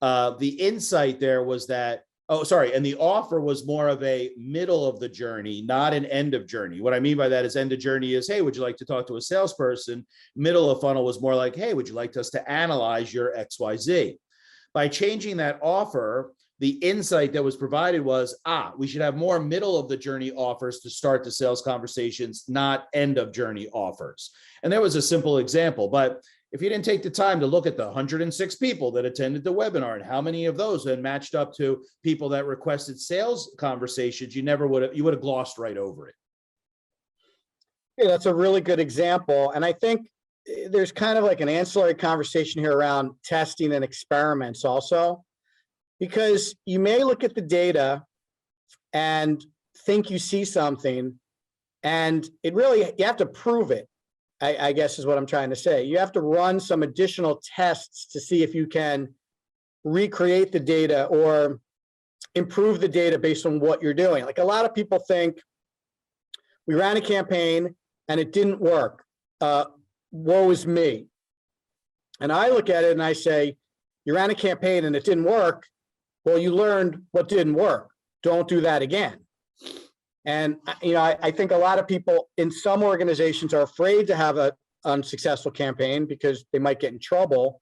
the insight there was that, and the offer was more of a middle of the journey, not an end of journey. What I mean by that is end of journey is, hey, would you like to talk to a salesperson? Middle of funnel was more like, hey, would you like us to analyze your XYZ? By changing that offer, the insight that was provided was, we should have more middle of the journey offers to start the sales conversations, not end of journey offers. And there was a simple example, but if you didn't take the time to look at the 106 people that attended the webinar and how many of those then matched up to people that requested sales conversations, you would have glossed right over it. Yeah, that's a really good example. And I think there's kind of like an ancillary conversation here around testing and experiments also, because you may look at the data and think you see something, and you have to prove it. I guess is what I'm trying to say. You have to run some additional tests to see if you can recreate the data or improve the data based on what you're doing. Like a lot of people think we ran a campaign and it didn't work. Woe is me. And I look at it and I say, you ran a campaign and it didn't work. Well, you learned what didn't work. Don't do that again. And I think a lot of people in some organizations are afraid to have an unsuccessful campaign because they might get in trouble.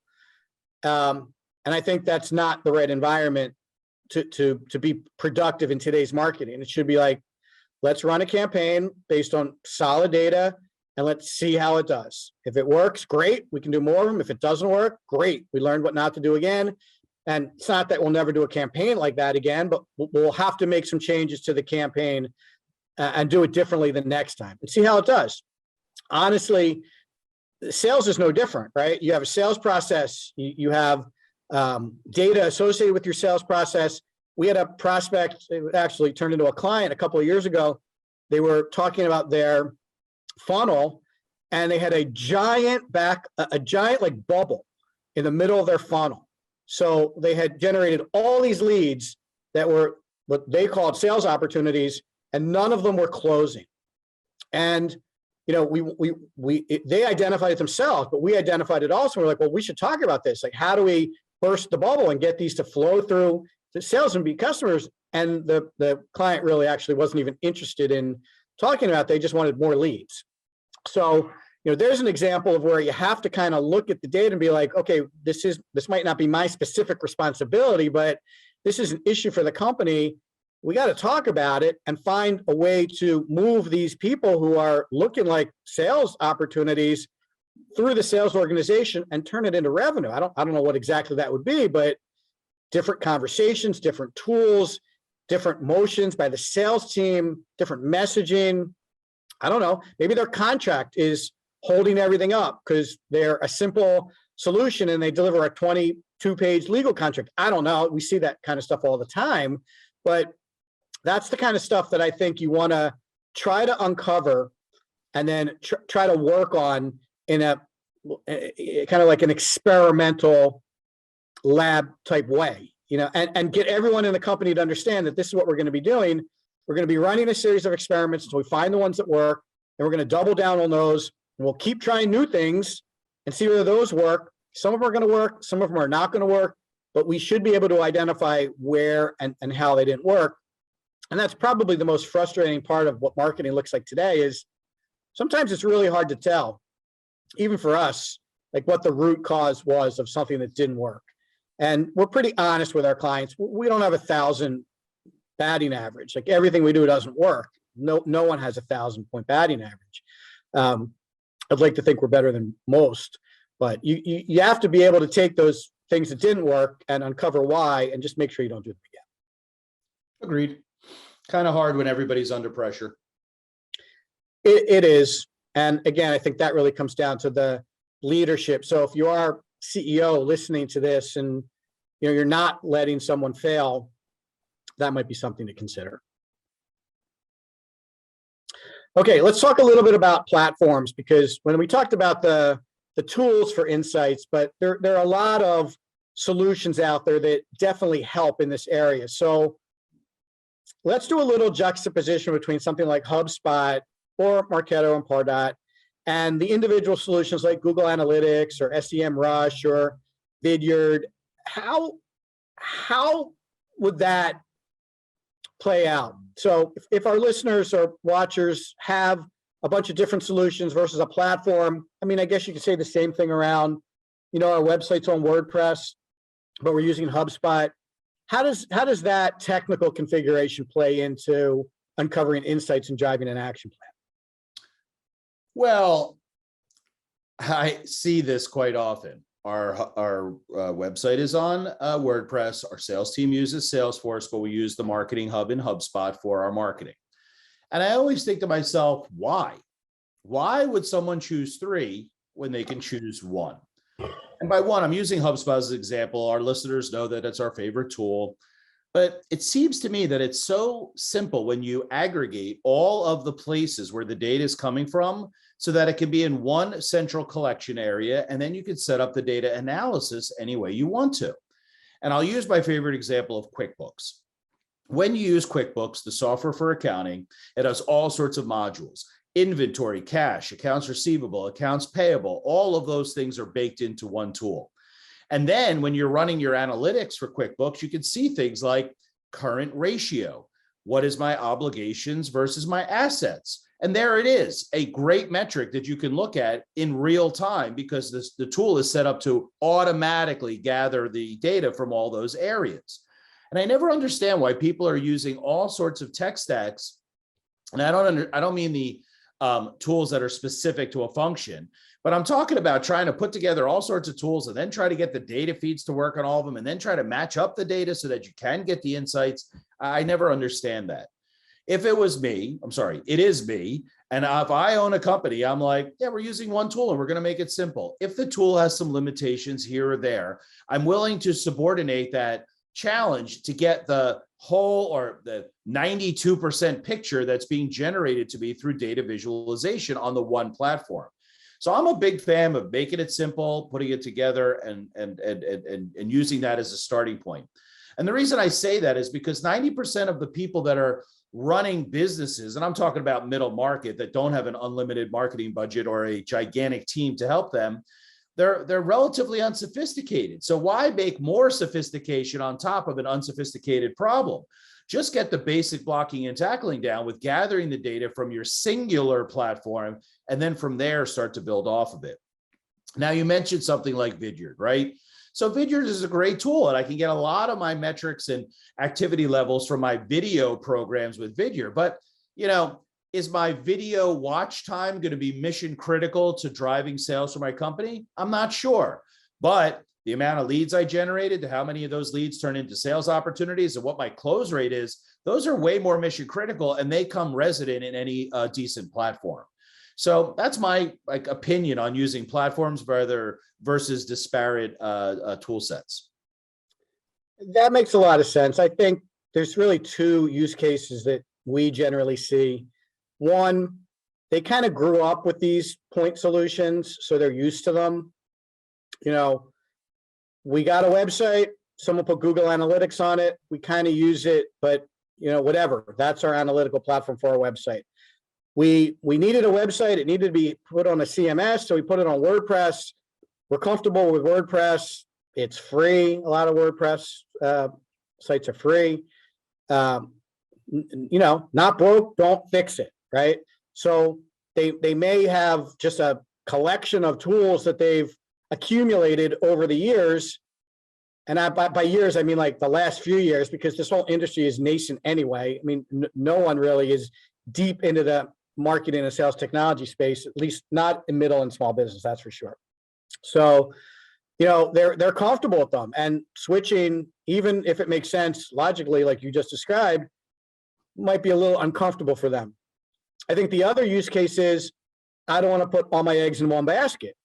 And I think that's not the right environment to be productive in today's marketing. It should be like, let's run a campaign based on solid data and let's see how it does. If it works, great, we can do more of them. If it doesn't work, great, we learned what not to do again. And it's not that we'll never do a campaign like that again, but we'll have to make some changes to the campaign and do it differently the next time and see how it does. Honestly, sales is no different, right? You have a sales process, you have data associated with your sales process. We had a prospect, it actually turned into a client a couple of years ago. They were talking about their funnel and they had a giant like bubble in the middle of their funnel. So they had generated all these leads that were what they called sales opportunities, and none of them were closing. And they identified it themselves, but we identified it also. We're like, well, we should talk about this. Like, how do we burst the bubble and get these to flow through the sales and be customers? And the client really actually wasn't even interested in talking about it. They just wanted more leads. So there's an example of where you have to kind of look at the data and be like, okay, this might not be my specific responsibility, but this is an issue for the company. We got to talk about it and find a way to move these people who are looking like sales opportunities through the sales organization and turn it into revenue. I don't know what exactly that would be, but different conversations, different tools, different motions by the sales team, different messaging. I don't know. Maybe their contract is holding everything up because they're a simple solution and they deliver a 22-page legal contract. I don't know. We see that kind of stuff all the time, but that's the kind of stuff that I think you want to try to uncover and then try to work on in a kind of like an experimental lab type way, and get everyone in the company to understand that this is what we're going to be doing. We're going to be running a series of experiments until we find the ones that work, and we're going to double down on those, and we'll keep trying new things and see whether those work. Some of them are going to work, some of them are not going to work, but we should be able to identify where and how they didn't work. And that's probably the most frustrating part of what marketing looks like today is sometimes it's really hard to tell, even for us, like what the root cause was of something that didn't work. And we're pretty honest with our clients. We don't have 1,000 batting average. Like everything we do doesn't work. No one has 1,000-point batting average. I'd like to think we're better than most, but you have to be able to take those things that didn't work and uncover why, and just make sure you don't do them again. Agreed. Kind of hard when everybody's under pressure. It is. And again, I think that really comes down to the leadership. So if you are CEO listening to this and you're not letting someone fail, that might be something to consider. Okay, let's talk a little bit about platforms, because when we talked about the tools for insights, but there are a lot of solutions out there that definitely help in this area. So let's do a little juxtaposition between something like HubSpot or Marketo and Pardot and the individual solutions like Google Analytics or SEMrush or Vidyard. How would that play out? So if our listeners or watchers have a bunch of different solutions versus a platform, I mean, I guess you could say the same thing around, our website's on WordPress, but we're using HubSpot. How does that technical configuration play into uncovering insights and driving an action plan? Well, I see this quite often. Our website is on WordPress. Our sales team uses Salesforce, but we use the Marketing Hub in HubSpot for our marketing. And I always think to myself, why? Why would someone choose 3 when they can choose 1? And by 1, I'm using HubSpot as an example. Our listeners know that it's our favorite tool. But it seems to me that it's so simple when you aggregate all of the places where the data is coming from so that it can be in one central collection area, and then you can set up the data analysis any way you want to. And I'll use my favorite example of QuickBooks. When you use QuickBooks, the software for accounting, it has all sorts of modules: inventory, cash, accounts receivable, accounts payable. All of those things are baked into one tool. And then when you're running your analytics for QuickBooks, you can see things like current ratio. What is my obligations versus my assets? And there it is, a great metric that you can look at in real time, because the tool is set up to automatically gather the data from all those areas. And I never understand why people are using all sorts of tech stacks. And I don't mean the tools that are specific to a function, but I'm talking about trying to put together all sorts of tools and then try to get the data feeds to work on all of them and then try to match up the data so that you can get the insights. I never understand that. If it was me, it is me. And if I own a company, I'm like, yeah, we're using one tool and we're going to make it simple. If the tool has some limitations here or there, I'm willing to subordinate that challenge to get the whole or the 92% picture that's being generated to me through data visualization on the one platform. So I'm a big fan of making it simple, putting it together, and using that as a starting point. And the reason I say that is because 90% of the people that are running businesses, and I'm talking about middle market that don't have an unlimited marketing budget or a gigantic team to help them, they're relatively unsophisticated. So why make more sophistication on top of an unsophisticated problem? Just get the basic blocking and tackling down with gathering the data from your singular platform, and then from there start to build off of it. Now, you mentioned something like Vidyard, right? So Vidyard is a great tool, and I can get a lot of my metrics and activity levels from my video programs with Vidyard. But, is my video watch time going to be mission critical to driving sales for my company? I'm not sure. But the amount of leads I generated, to how many of those leads turn into sales opportunities, and what my close rate is, those are way more mission critical, and they come resident in any decent platform. So that's my opinion on using platforms versus disparate tool sets. That makes a lot of sense. I think there's really 2 use cases that we generally see. One, they kind of grew up with these point solutions, so they're used to them. We got a website, someone put Google Analytics on it, we kind of use it, but whatever, that's our analytical platform for our website. We needed a website, it needed to be put on a CMS, so we put it on WordPress. We're comfortable with WordPress, it's free. A lot of WordPress sites are free. Not broke, don't fix it, right? So they may have just a collection of tools that they've accumulated over the years. And by years, I mean like the last few years, because this whole industry is nascent anyway. I mean, no one really is deep into the marketing and sales technology space, at least not in middle and small business, that's for sure. So, they're comfortable with them, and switching, even if it makes sense logically, like you just described, might be a little uncomfortable for them. I think the other use case is, I don't want to put all my eggs in one basket.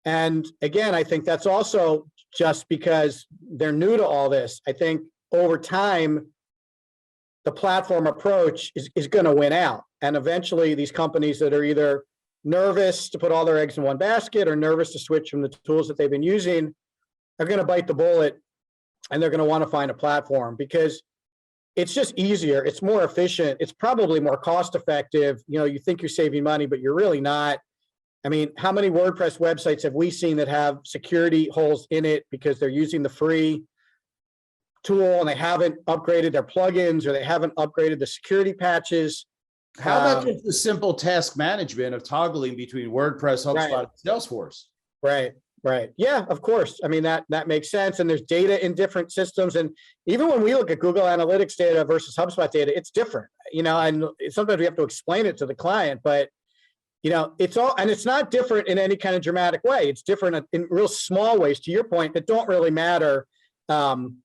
And again, I think that's also just because they're new to all this. I think over time, the platform approach is going to win out. And eventually these companies that are either nervous to put all their eggs in one basket or nervous to switch from the tools that they've been using are going to bite the bullet, and they're going to want to find a platform because it's just easier. It's more efficient. It's probably more cost effective. You think you're saving money, but you're really not. I mean, how many WordPress websites have we seen that have security holes in it because they're using the free tool and they haven't upgraded their plugins or they haven't upgraded the security patches? How about just the simple task management of toggling between WordPress, HubSpot, and Salesforce? Right. Yeah, of course. I mean, that makes sense. And there's data in different systems. And even when we look at Google Analytics data versus HubSpot data, it's different, and sometimes we have to explain it to the client, but it's all, and it's not different in any kind of dramatic way. It's different in real small ways, to your point, that don't really matter, in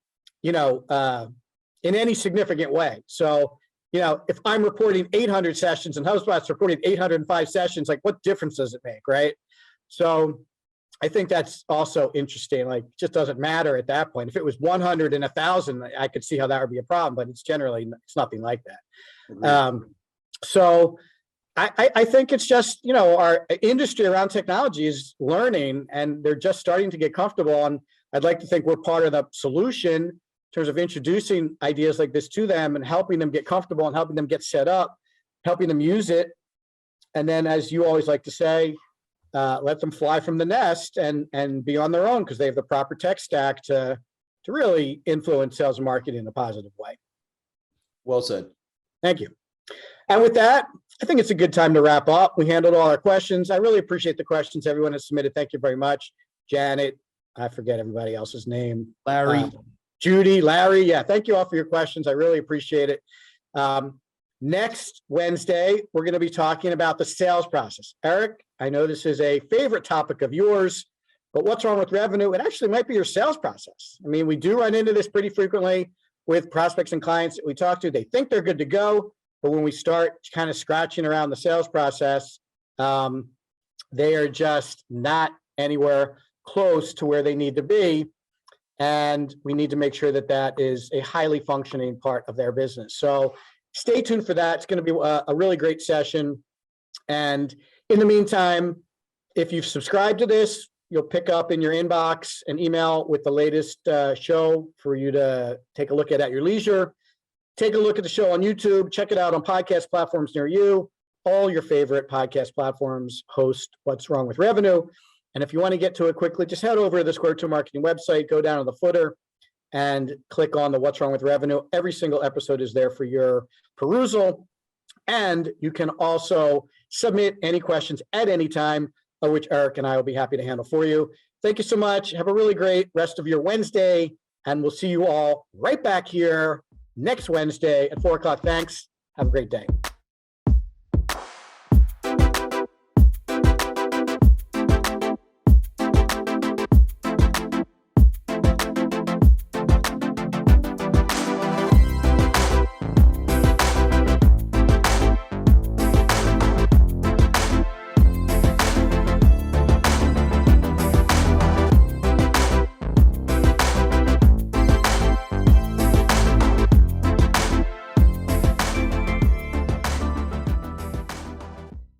any significant way. So, if I'm reporting 800 sessions and HubSpot's reporting 805 sessions, like what difference does it make, right? So I think that's also interesting. Like, it just doesn't matter at that point. If it was 100 and 1,000, I could see how that would be a problem, but it's nothing like that. So I think it's just, our industry around technology is learning and they're just starting to get comfortable. And I'd like to think we're part of the solution in terms of introducing ideas like this to them and helping them get comfortable and helping them get set up, helping them use it. And then, as you always like to say, let them fly from the nest and be on their own because they have the proper tech stack to really influence sales and marketing in a positive way. Well said. Thank you. And with that, I think it's a good time to wrap up. We handled all our questions. I really appreciate the questions everyone has submitted. Thank you very much. Janet, I forget everybody else's name. Larry. Judy, Larry. Yeah, thank you all for your questions. I really appreciate it. Next Wednesday, we're going to be talking about the sales process. Eric, I know this is a favorite topic of yours, but what's wrong with revenue? It actually might be your sales process. I mean, we do run into this pretty frequently with prospects and clients that we talk to. They think they're good to go, but when we start kind of scratching around the sales process, they are just not anywhere close to where they need to be. And we need to make sure that that is a highly functioning part of their business. So stay tuned for that. It's going to be a really great session. And in the meantime, if you've subscribed to this, you'll pick up in your inbox an email with the latest show for you to take a look at your leisure. Take a look at the show on YouTube. Check it out on podcast platforms near you. All your favorite podcast platforms host What's Wrong with Revenue. And if you want to get to it quickly, just head over to the Square 2 Marketing website, go down to the footer, and click on the What's Wrong with Revenue. Every single episode is there for your perusal. And you can also submit any questions at any time, which Eric and I will be happy to handle for you. Thank you so much. Have a really great rest of your Wednesday, and we'll see you all right back here next Wednesday at 4 o'clock. Thanks. Have a great day.